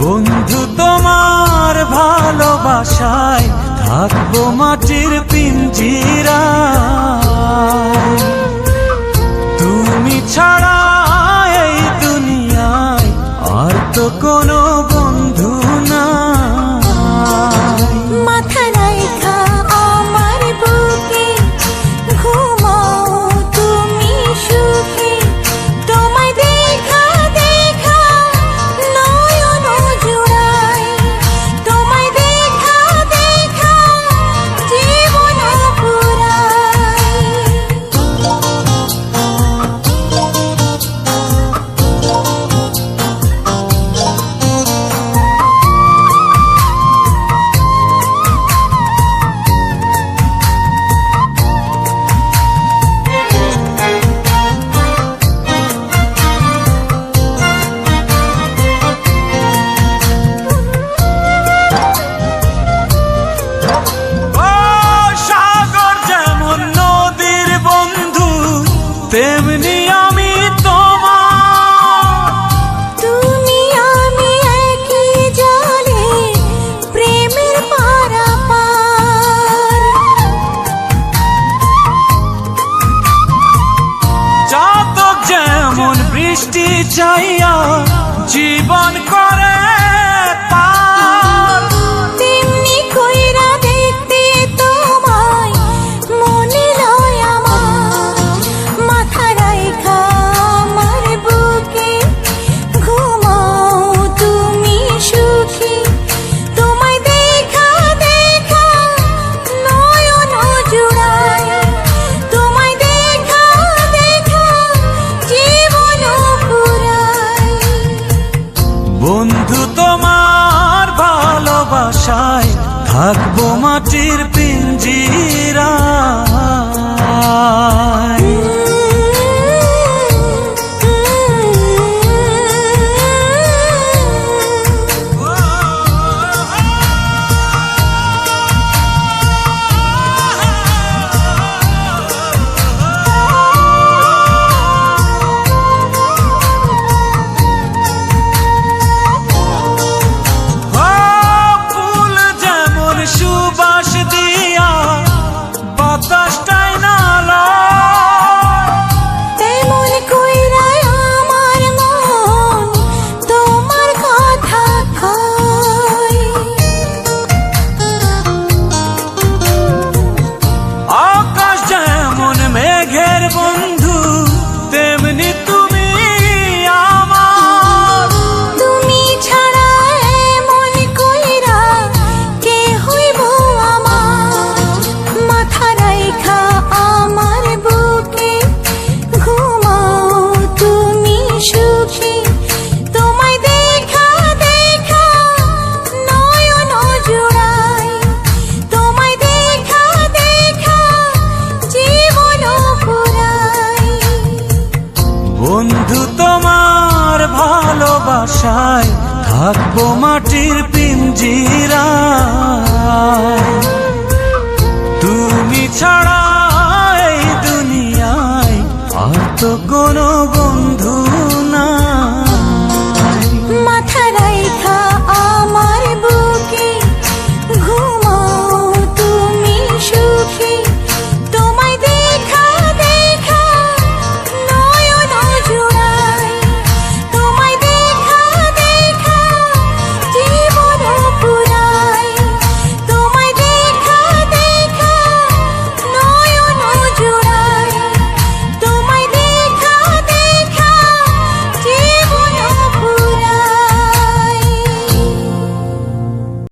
বন্ধু তোমার ভালোবাসায় থাকবো মাটির পিঞ্জিরায়। তুমি ছাড়া এই দুনিয়ায় আর তো কোনো বন্ধু নাই। মাথা রাইখা আমার বুকে ঘুমাও তুমি সুখে, তোমায় দেখা দেখা নয়ন জুড়াই, তোমায় দেখা দেখা জীবন পুরাই। তেমনি আমি তোমার, তুমি আমি একই জলে প্রেমের পারাপার। চাতক যেমন বৃষ্টি চাইয়া জীবন করে পার, তেমনি কইরা দেখতে তোমায় মনে লয় আমার। মাথা রাইখা আমার বুকে ঘুমাও তুমি সুখী, তোমায় দেখা দেখা নয়ন জুড়াই, তোমায় দেখা দেখা জীবন পুরাই। বন্ধু তোমার ভালোবাসায় থাকবো মাটির পিঞ্জিরায়। সুবাস দিয়া বাতাসটাই নালা, তেমন কইরা আমার মন তোমার কথা কয়। আকাশ যেমন মেঘের বন্ধু তেমনি তুমি আমার। তুমি ছাড়া এমন কইরা কে হইব আমার। মাথা রাইখা আমার বুকে ঘুমাও তুমি সুখী, তোমায় দেখা দেখা নয়ন জুড়াই, তোমায় দেখা দেখা জীবন পুরাই। বন্ধু তোমার ভালোবাসায় থাকবো মাটির পিঞ্জিরায়। তুমি ছাড়া এই দুনিয়ায় আর তো কোনো বন্ধু